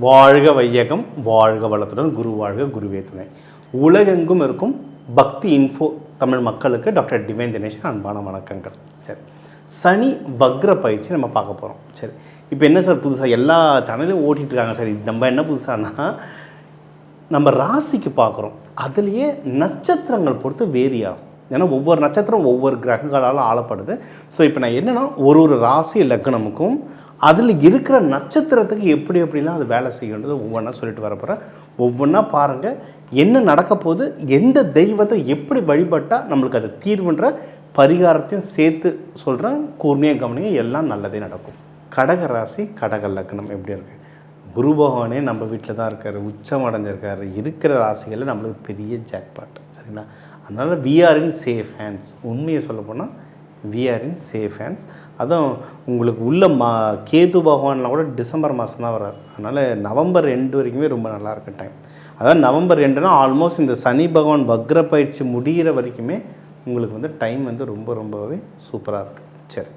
வாழ்க வையகம், வாழ்க வளத்துடன், குரு வாழ்க, குருவே துணை. உலகெங்கும் இருக்கும் பக்தி இன்ஃபோ தமிழ் மக்களுக்கு டாக்டர் டிவைன் தினேஷன் அன்பான வணக்கங்கள். சரி, சனி வக்ர பயிற்சி நம்ம பார்க்க போகிறோம். சரி, இப்போ என்ன சார் புதுசாக எல்லா சேனலையும் ஓட்டிகிட்ருக்காங்க. சரி, நம்ம என்ன புதுசானா நம்ம ராசிக்கு பார்க்குறோம். அதுலேயே நட்சத்திரங்கள் பொறுத்து வேரி ஆகும். ஏன்னா ஒவ்வொரு நட்சத்திரம் ஒவ்வொரு கிரகங்களால் ஆளப்படுது. ஸோ இப்போ நான் என்னென்னா ஒரு ராசி லக்னமுக்கும் அதில் இருக்கிற நட்சத்திரத்துக்கு எப்படிலாம் அது வேலை செய்யணுன்றது ஒவ்வொன்றா சொல்லிட்டு வரப்போகிறேன். ஒவ்வொன்றா பாருங்கள் என்ன நடக்க போகுது, எந்த தெய்வத்தை எப்படி வழிபட்டால் நம்மளுக்கு அது தீர்வுன்ற பரிகாரத்தையும் சேர்த்து சொல்கிறேன். கூர்மையாக கவனிங்க, எல்லாம் நல்லதே நடக்கும். கடக ராசி கடக லக்னம் எப்படி இருக்குது? குரு பகவானே நம்ம வீட்டில் தான் இருக்கார், உச்சம் அடைஞ்சிருக்காரு. இருக்கிற ராசிகளில் நம்மளுக்கு பெரிய ஜாக்பாட். சரிங்களா? அதனால் we are in safe hands. உண்மையை சொல்ல போனால் we are in safe hands. அதுவும் உங்களுக்கு உள்ள கேது பகவான்லாம் கூட டிசம்பர் மாதம் தான் வர்றார். அதனால் நவம்பர் 2 வரைக்குமே ரொம்ப நல்லாயிருக்கு டைம். அதாவது நவம்பர் 2னா ஆல்மோஸ்ட் இந்த சனி பகவான் வக்ர பயிற்சி முடிகிற வரைக்குமே உங்களுக்கு வந்து டைம் வந்து ரொம்பவே சூப்பராக இருக்குது. சரி,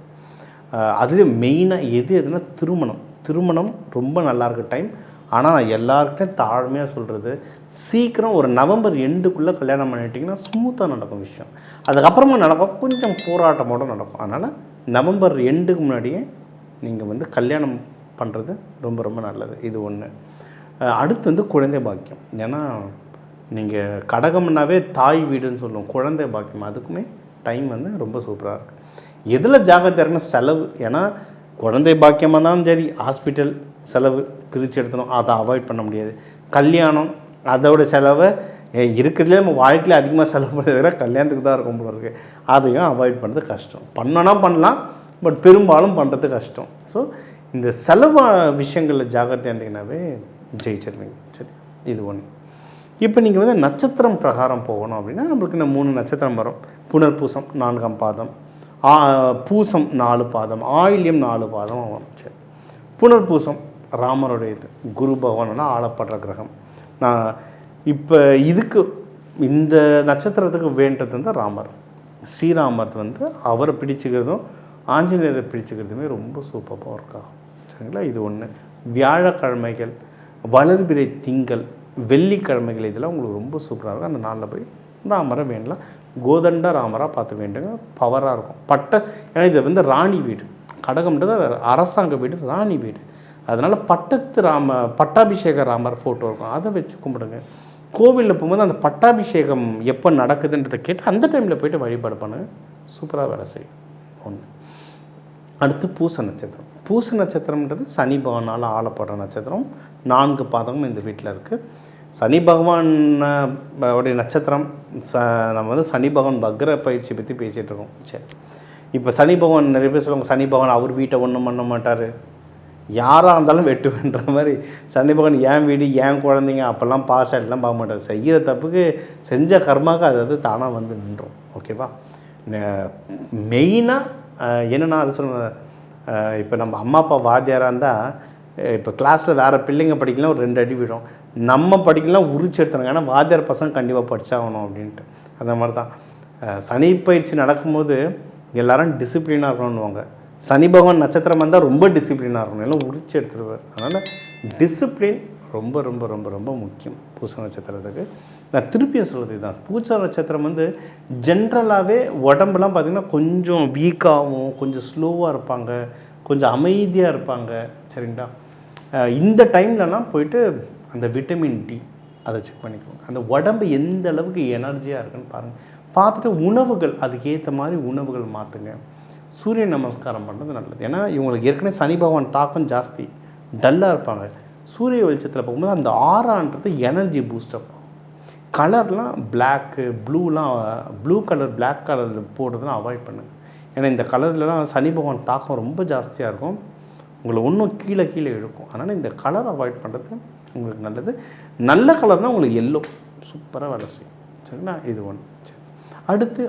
அதுலேயும் மெயினாக எதுனா திருமணம் ரொம்ப நல்லாயிருக்கு டைம். ஆனால் எல்லாருக்கும் தாழ்மையாக சொல்கிறது, சீக்கிரம் ஒரு நவம்பர் 2க்குள்ளே கல்யாணம் பண்ணிட்டிங்கன்னா ஸ்மூத்தாக நடக்கும் விஷயம். அதுக்கப்புறமா நடக்கும், கொஞ்சம் போராட்டமோடு நடக்கும். அதனால் நவம்பர் 2க்கு முன்னாடியே நீங்கள் வந்து கல்யாணம் பண்ணுறது ரொம்ப நல்லது. இது ஒன்று. அடுத்து வந்து குழந்தை பாக்கியம். ஏன்னா நீங்கள் கடகம்னாவே தாய் வீடுன்னு சொல்லுவோம். குழந்தை பாக்கியம் அதுக்குமே டைம் வந்து ரொம்ப சூப்பராக இருக்குது. எதில் ஜாகிரதையாக இருக்குன்னா செலவு. ஏன்னா குழந்தை பாக்கியமாக தான் சரி, ஹாஸ்பிட்டல் செலவு பிரித்து எடுத்தணும், அதை அவாய்ட் பண்ண முடியாது. கல்யாணம் அதோட செலவை இருக்கிறதுலே நம்ம வாழ்க்கையில் அதிகமாக செலவு பண்ணுறதுல கல்யாணத்துக்கு தான் இருக்கும் போல இருக்குது. அதையும் அவாய்ட் பண்ணுறது கஷ்டம். பண்ணலாம், பட் பெரும்பாலும் பண்ணுறது கஷ்டம். ஸோ இந்த செலவு விஷயங்களில் ஜாகிரதையாக இருந்தீங்கன்னாவே ஜெயிச்சிருவீங்க. சரி, இது ஒன்று. இப்போ நீங்கள் வந்து நட்சத்திரம் பிரகாரம் போகணும் அப்படின்னா நம்மளுக்கு இந்த 3 நட்சத்திரம் வரும். புனர்பூசம் 4ஆம் பாதம், பூசம் 4 பாதம், ஆயில்யம் 4 பாதம் வரும். சரி, புனர்பூசம் ராமருடையது, குரு பகவானா ஆளப்படுற கிரகம். நான் இப்போ இதுக்கு இந்த நட்சத்திரத்துக்கு வேண்டது வந்து ராமர். ஸ்ரீராமர் வந்து அவரை பிடிச்சிக்கிறதும் ஆஞ்சநேயரை பிடிச்சிக்கிறதுமே ரொம்ப சூப்பராக இருக்காகும். சரிங்களா? இது ஒன்று. வியாழக்கிழமைகள், வளர்பிறை திங்கள், வெள்ளிக்கிழமைகள் இதெல்லாம் உங்களுக்கு ரொம்ப சூப்பராக இருக்கும். அந்த நாளில் போய் ராமரை வேண்டலாம். கோதண்ட ராமராக பார்த்து வேண்டுங்க, பவராக இருக்கும். ஏன்னா இது வந்து ராணி வீடு. கடகம்ன்றது அரசாங்க வீடு, ராணி வீடு. அதனால் பட்டாபிஷேக ராமர் ஃபோட்டோ இருக்கும், அதை வச்சு கும்பிடுங்க. கோவிலில் போகும்போது அந்த பட்டாபிஷேகம் எப்போ நடக்குதுன்றதை கேட்டு அந்த டைமில் போய்ட்டு வழிபாடு பண்ணுங்க, சூப்பராக வேலை செய்யும். ஒன்று. அடுத்து பூச நட்சத்திரம். பூச நட்சத்திரம்ன்றது சனி பகவானால் ஆளப்படுற நட்சத்திரம். 4 பாதமும் இந்த வீட்டில் இருக்குது. சனி பகவான் உடைய நட்சத்திரம். நம்ம வந்து சனி பகவான் வக்ர பயிற்சி பற்றி பேசிகிட்டு இருக்கோம். சரி, இப்போ சனி பகவான் நிறைய பேர் சொல்லுவாங்க, சனி பகவான் அவர் வீட்டை ஒன்றும் பண்ண மாட்டார், யாராக இருந்தாலும் வெட்டுவேன்ற மாதிரி. சனி பகவான் ஏன் வீடு ஏன் குழந்தைங்க அப்போல்லாம் பாஸ்டாட்லாம் பார்க்க மாட்டார். செய்கிற தப்புக்கு செஞ்ச கர்மாவுக்கு அது தானாக வந்து நின்றோம். ஓகேவா? மெயினாக என்னென்னா அது சொல்லுவேன், இப்போ நம்ம அம்மா அப்பா வாத்தியாராக இருந்தால் இப்போ கிளாஸில் வேறு பிள்ளைங்க படிக்கலாம் ஒரு 2 அடி விடும், நம்ம படிக்கலாம் உரிச்சு எடுத்துறாங்க. ஏன்னா வாத்தியார் பசங்க கண்டிப்பாக படித்தாகணும் அப்படின்ட்டு. அந்த மாதிரி தான் சனி பயிற்சி நடக்கும்போது எல்லோரும் டிசிப்ளினாக இருக்கணும்னுவாங்க. சனி பகவான் நட்சத்திரம் வந்தால் ரொம்ப டிசிப்ளினாக இருக்கணும், எல்லாம் உரிச்சு எடுத்துருவார். அதனால் டிசிப்ளின் ரொம்ப முக்கியம் பூச நட்சத்திரத்துக்கு. நான் திருப்பியும் சொல்கிறது தான், பூச நட்சத்திரம் வந்து ஜென்ரலாகவே உடம்புலாம் பார்த்திங்கன்னா கொஞ்சம் வீக்காகவும் கொஞ்சம் ஸ்லோவாக இருப்பாங்க, கொஞ்சம் அமைதியாக இருப்பாங்க. சரிங்களா? இந்த டைம்லலாம் போயிட்டு அந்த விட்டமின் டி அதை செக் பண்ணிக்கோங்க. அந்த உடம்பு எந்த அளவுக்கு எனர்ஜியாக இருக்குன்னு பாருங்கள். பார்த்துட்டு உணவுகள் அதுக்கேற்ற மாதிரி உணவுகள் மாற்றுங்க. சூரிய நமஸ்காரம் பண்ணுறது நல்லது. ஏன்னா இவங்களுக்கு ஏற்கனவே சனி பகவான் தாக்கம் ஜாஸ்தி, டல்லாக இருப்பாங்க. சூரிய வெளிச்சத்தில் போகும்போது அந்த ஆறான்றது எனர்ஜி பூஸ்டப் ஆகும். கலர்லாம் black blue colour black colour போடுறதுலாம் அவாய்ட் பண்ணுங்கள். ஏன்னா இந்த கலர்லலாம் சனி பகவான் தாக்கம் ரொம்ப ஜாஸ்தியாக இருக்கும், உங்களை இன்னும் கீழே இழுக்கும். அதனால் இந்த கலர் அவாய்ட் பண்ணுறது உங்களுக்கு நல்லது. நல்ல கலர்னால் உங்களுக்கு எல்லோ சூப்பராக வேலை செய்யும். சரிங்களா? இது ஒன்று. சரி, அடுத்து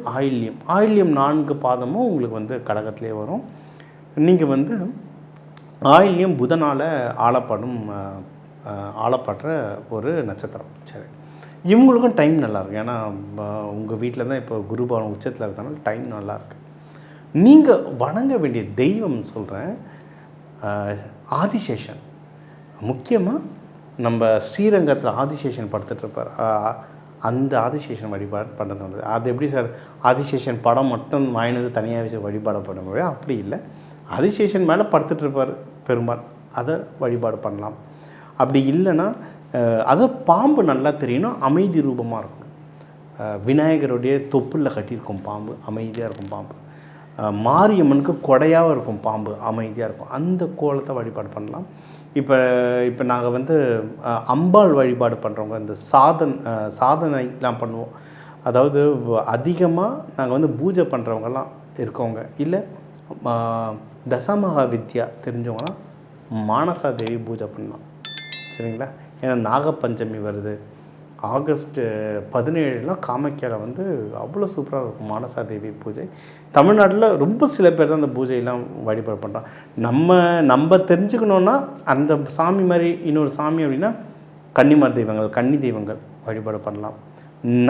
ஆயில்யம் 4 பாதமும் உங்களுக்கு வந்து கடகத்திலே வரும். நீங்கள் வந்து ஆயில்யம் புதனால் ஆளப்படுற ஒரு நட்சத்திரம். சரி, இவங்களுக்கும் டைம் நல்லாயிருக்கு. ஏன்னா உங்கள் வீட்டில் தான் இப்போ குரு பகவான் உச்சத்தில் இருக்கிறதுனால டைம் நல்லாயிருக்கு. நீங்கள் வணங்க வேண்டிய தெய்வம்னு சொல்கிறேன், ஆதிசேஷன். முக்கியமாக நம்ம ஸ்ரீரங்கத்தில் ஆதிசேஷன் படுத்துட்டு இருப்பார், அந்த ஆதிசேஷன் வழிபாடு பண்ணுறது வந்து அது எப்படி சார் ஆதிசேஷன் படம் மட்டும் வாங்கினது தனியாக வச்சு வழிபாடு பண்ண முடியும்? அப்படி இல்லை, ஆதிசேஷன் மேலே படுத்துட்டு இருப்பார் பெருமாள், அதை வழிபாடு பண்ணலாம். அப்படி இல்லைன்னா அதை பாம்பு நல்லா தெரியணும், அமைதி ரூபமாக இருக்கும். விநாயகருடைய தொப்புளில் கட்டியிருக்கும் பாம்பு, அமைதியாக இருக்கும் பாம்பு. மாரியம்மனுக்கு கொடையாக இருக்கும் பாம்பு, அமைதியாக இருக்கும். அந்த கோலத்தை வழிபாடு பண்ணலாம். இப்போ நாங்கள் வந்து அம்பாள் வழிபாடு பண்ணுறவங்க இந்த சாதனைலாம் பண்ணுவோம். அதாவது அதிகமாக நாங்கள் வந்து பூஜை பண்ணுறவங்கலாம் இருக்கவங்க, இல்லை தசமகா வித்யா தெரிஞ்சவங்களாம் மானசா தேவி பூஜை பண்ணலாம். சரிங்களா? ஏன்னா நாகப்பஞ்சமி வருது, ஆகஸ்ட் 17 காமாக்கியாவில் வந்து அவ்வளோ சூப்பராக இருக்கும் மானசா தேவி பூஜை. தமிழ்நாட்டில் ரொம்ப சில பேர் தான் அந்த பூஜையெல்லாம் வழிபாடு பண்ணுறோம். நம்ம தெரிஞ்சுக்கணுன்னா அந்த சாமி மாதிரி இன்னொரு சாமி அப்படின்னா கன்னிமார் தெய்வங்கள், கன்னி தெய்வங்கள் வழிபாடு பண்ணலாம்,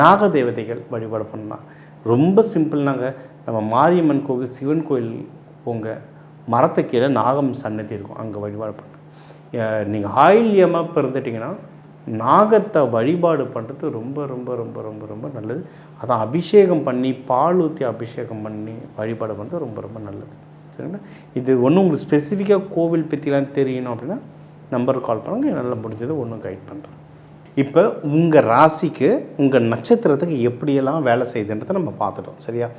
நாக தேவதைகள் வழிபாடு பண்ணலாம். ரொம்ப சிம்பிள்னாங்க, நம்ம மாரியம்மன் கோவில், சிவன் கோயில் போங்க, மரத்தை கீழே நாகம் சன்னதி இருக்கும், அங்கே வழிபாடு பண்ணலாம். நீங்கள் ஆயில்யமாக பிறந்துட்டிங்கன்னா நாகத்தை வழிபாடு பண்ணுறது ரொம்ப ரொம்ப ரொம்ப ரொம்ப ரொம்ப நல்லது. அதான் அபிஷேகம் பண்ணி பால் ஊற்றி அபிஷேகம் பண்ணி வழிபாடு பண்ணுறது ரொம்ப ரொம்ப நல்லது. சரிங்களா? இது ஒன்றும் உங்களுக்கு ஸ்பெசிஃபிக்காக கோவில் பற்றிலாம் தெரியணும் அப்படின்னா நம்பருக்கு கால் பண்ணுங்க, நல்லா முடிஞ்சது ஒன்றும் கைட் பண்ணுறேன். இப்போ உங்கள் ராசிக்கு உங்கள் நட்சத்திரத்துக்கு எப்படியெல்லாம் வேலை செய்யுதுன்றதை நம்ம பார்த்துட்டோம். சரியா?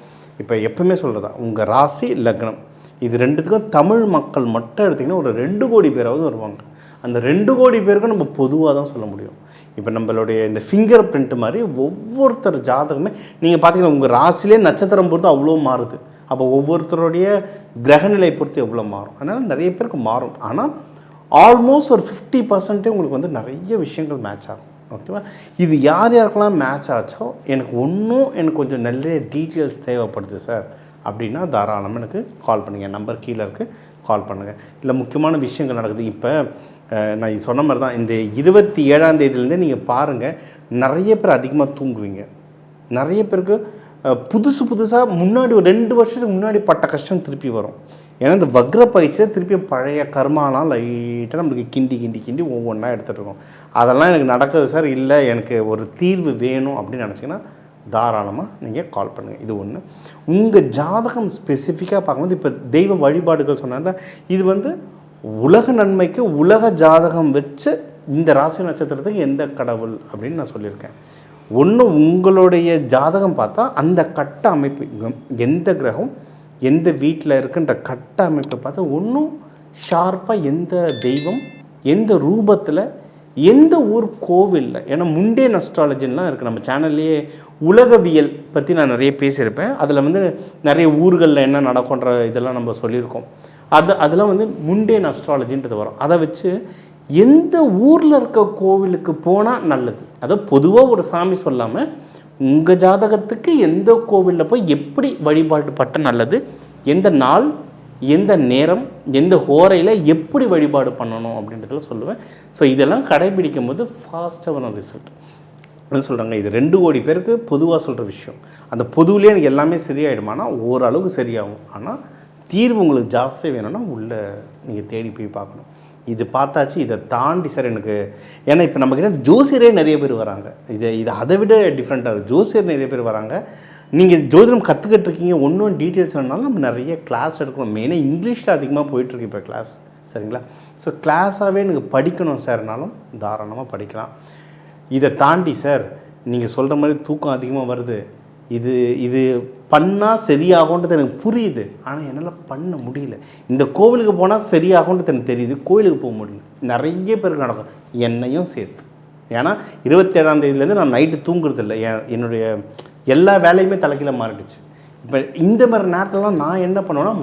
இப்போ எப்பவுமே சொல்கிறதா, உங்கள் ராசி லக்னம் இது ரெண்டுத்துக்கும் தமிழ் மக்கள் மட்டும் எடுத்திங்கன்னா ஒரு 2 கோடி பேராவது வருவாங்க. அந்த 2 கோடி பேருக்கும் நம்ம பொதுவாக தான் சொல்ல முடியும். இப்போ நம்மளுடைய இந்த ஃபிங்கர் பிரிண்ட் மாதிரி ஒவ்வொருத்தர் ஜாதகமே நீங்கள் பார்த்தீங்கன்னா உங்கள் ராசிலே நட்சத்திரம் பொறுத்து அவ்வளோ மாறுது. அப்போ ஒவ்வொருத்தருடைய கிரகநிலை பொறுத்து எவ்வளோ மாறும், அதனால் நிறைய பேருக்கு மாறும். ஆனால் ஆல்மோஸ்ட் ஒரு 50% உங்களுக்கு வந்து நிறைய விஷயங்கள் மேட்ச் ஆகும். ஓகேவா? இது யார் யாருக்கெல்லாம் மேட்ச் ஆச்சோ எனக்கு கொஞ்சம் நிறைய டீட்டெயில்ஸ் தேவைப்படுது சார் அப்படின்னா தாராளமாக எனக்கு கால் பண்ணுங்கள். நம்பர் கீழே இருக்குது, கால் பண்ணுங்கள். இல்லை முக்கியமான விஷயங்கள் நடக்குது. இப்போ நான் சொன்ன மாதிரி தான், இந்த 27ஆம் தேதியிலேருந்தே நீங்கள் பாருங்கள், நிறைய பேர் அதிகமாக தூங்குவீங்க. நிறைய பேருக்கு புதுசாக முன்னாடி ஒரு 2 வருஷத்துக்கு முன்னாடி பட்ட கஷ்டம் திருப்பி வரும். ஏன்னா இந்த வக்ர பயிற்சியில் திருப்பியும் பழைய கர்மாலாம் லைட்டாக நம்மளுக்கு கிண்டி ஒவ்வொன்றா எடுத்துகிட்டு இருக்கோம். அதெல்லாம் எனக்கு நடக்குது சார், இல்லை எனக்கு ஒரு தீர்வு வேணும் அப்படின்னு நினச்சிங்கன்னா தாராளமாக நீங்கள் கால் பண்ணுங்கள். இது ஒன்று. உங்கள் ஜாதகம் ஸ்பெசிஃபிக்காக பார்க்கும்போது இப்போ தெய்வ வழிபாடுகள் சொன்னால இது வந்து உலக நன்மைக்கு உலக ஜாதகம் வச்சு இந்த ராசி நட்சத்திரத்துக்கு எந்த கடவுள் அப்படின்னு நான் சொல்லியிருக்கேன். ஒன்று உங்களுடைய ஜாதகம் பார்த்தா அந்த கட்ட அமைப்பு எந்த கிரகம் எந்த வீட்டில் இருக்குன்ற கட்ட அமைப்பை பார்த்தா ஒன்றும் ஷார்ப்பாக எந்த தெய்வம் எந்த ரூபத்தில் எந்த ஊர் கோவிலில், ஏன்னா முண்டேன் அஸ்ட்ராலஜின்லாம் இருக்குது நம்ம சேனல்லையே. உலகவியல் பற்றி நான் நிறைய பேசியிருப்பேன். அதில் வந்து நிறைய ஊர்களில் என்ன நடக்குன்ற இதெல்லாம் நம்ம சொல்லியிருக்கோம். அதெல்லாம் வந்து முண்டேன் அஸ்ட்ராலஜின்றது வரும். அதை வச்சு எந்த ஊரில் இருக்க கோவிலுக்கு போனால் நல்லது, அதை பொதுவாக ஒரு சாமி சொல்லாமல் உங்கள் ஜாதகத்துக்கு எந்த கோவிலில் போய் எப்படி வழிபாடு பட்ட நல்லது, எந்த நாள் எந்த நேரம் எந்த ஹோரையில் எப்படி வழிபாடு பண்ணணும் அப்படின்றதுல சொல்லுவேன். ஸோ இதெல்லாம் கடைபிடிக்கும் போது ஃபாஸ்ட்டாக வரும் ரிசல்ட். என்ன சொல்கிறாங்க, இது 2 கோடி பேருக்கு பொதுவாக சொல்கிற விஷயம். அந்த பொதுவிலே எனக்கு எல்லாமே சரியாயிடுமானா ஓரளவுக்கு சரியாகும். ஆனால் தீர்வு உங்களுக்கு ஜாஸ்தியாக வேணும்னா உள்ளே நீங்கள் தேடி போய் பார்க்கணும். இது பார்த்தாச்சு, இதை தாண்டி சார் எனக்கு, ஏன்னா இப்போ நம்மக்கிட்ட ஜோசியரே நிறைய பேர் வராங்க. இது அதை விட டிஃப்ரெண்ட்டாக இருக்குது. ஜோசியர் நிறைய பேர் வராங்க. நீங்கள் ஜோதிடம் கற்றுக்கிட்டு இருக்கீங்க, ஒன்றும் டீட்டெயில்ஸ் வேணுனாலும் நம்ம நிறைய கிளாஸ் எடுக்கணும். மெயினாக இங்கிலீஷில் அதிகமாக போயிட்டுருக்கு இப்போ கிளாஸ். சரிங்களா? ஸோ கிளாஸாகவே எனக்கு படிக்கணும் சார்னாலும் தாராளமாக படிக்கலாம். இதை தாண்டி சார் நீங்கள் சொல்கிற மாதிரி தூக்கம் அதிகமாக வருது, இது பண்ணால் சரியாகுன்றது எனக்கு புரியுது, ஆனால் என்னால் பண்ண முடியல. இந்த கோவிலுக்கு போனால் சரியாகுன்றது எனக்கு தெரியுது, கோவிலுக்கு போக முடியல. நிறைய பேருக்கு நடக்கும், என்னையும் சேர்த்து. ஏன்னா 27ஆம் தேதியிலேருந்து நான் நைட்டு தூங்குறதில்லை. என்னுடைய எல்லா வேலையுமே தலைக்கீழ மாறிடுச்சு. இப்போ இந்த மாதிரி நேரத்துலலாம் நான் என்ன பண்ணுவேன்னா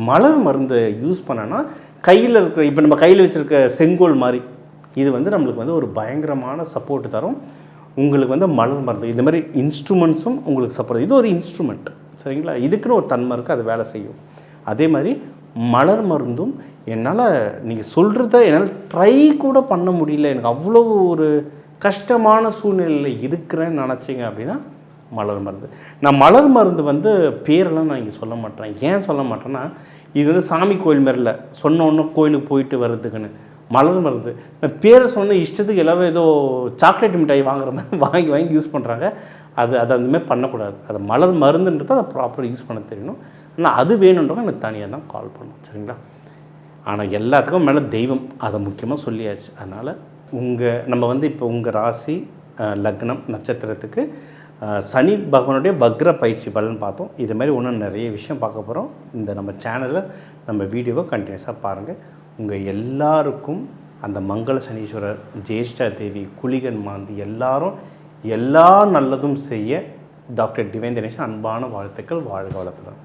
மலர் மருந்து யூஸ் பண்ணேன்னா கையில் இருக்கிற, இப்போ நம்ம கையில் வச்சுருக்க செங்கோல் மாதிரி இது வந்து நம்மளுக்கு வந்து ஒரு பயங்கரமான சப்போர்ட் தரும். உங்களுக்கு வந்து மலர் மருந்து இந்த மாதிரி இன்ஸ்ட்ருமெண்ட்ஸும் உங்களுக்கு சப்போர்ட். இது ஒரு இன்ஸ்ட்ருமெண்ட். சரிங்களா? இதுக்குன்னு ஒரு தன்மை இருக்குது, அது வேலை செய்யும். அதே மாதிரி மலர் மருந்தும் என்னால் நீங்கள் சொல்கிறத என்னால் ட்ரை கூட பண்ண முடியல, எனக்கு அவ்வளோ ஒரு கஷ்டமான சூழ்நிலையில் இருக்கிறேன்னு நினச்சிங்க அப்படின்னா மலர் மருந்து. நான் மலர் மருந்து வந்து பேரெல்லாம் நான் இங்கே சொல்ல மாட்டேன். ஏன் சொல்ல மாட்டேன்னா, இது வந்து சாமி கோயில் மாதிரில சொன்ன ஒன்று கோயிலுக்கு போயிட்டு வர்றதுக்குன்னு மலர் மருந்து பேரை சொன்ன இஷ்டத்துக்கு எல்லோரும் ஏதோ சாக்லேட் மிட்டாய் வாங்குற மாதிரி வாங்கி யூஸ் பண்ணுறாங்க. அது அந்தமாதிரி பண்ணக்கூடாது. அது மலர் மருந்துன்றது அதை ப்ராப்பராக யூஸ் பண்ண தெரியணும். ஆனால் அது வேணுன்றவங்க எனக்கு தனியாக தான் கால் பண்ணணும், சரிங்களா? ஆனால் எல்லாத்துக்கும் மேலே தெய்வம், அதை முக்கியமாக சொல்லியாச்சு. அதனால் நம்ம இப்போ உங்கள் ராசி, லக்னம், நட்சத்திரத்துக்கு சனி பகவானுடைய வக்ர பயிற்சி பலன் பார்த்தோம். இது மாதிரி இன்னும் நிறைய விஷயம் பார்க்க போகிறோம். நம்ம சேனலில் நம்ம வீடியோவை கண்டினியூஸாக பாருங்கள். உங்கள் எல்லாருக்கும் அந்த மங்கள சனீஸ்வரர், ஜேஷ்டா தேவி, குளிகன் மாந்தி எல்லாரும் எல்லா நல்லதும் செய்ய டாக்டர் டிவைன் தினேஷன் அன்பான வாழ்த்துக்கள். வாழ்க வளத்துடன்.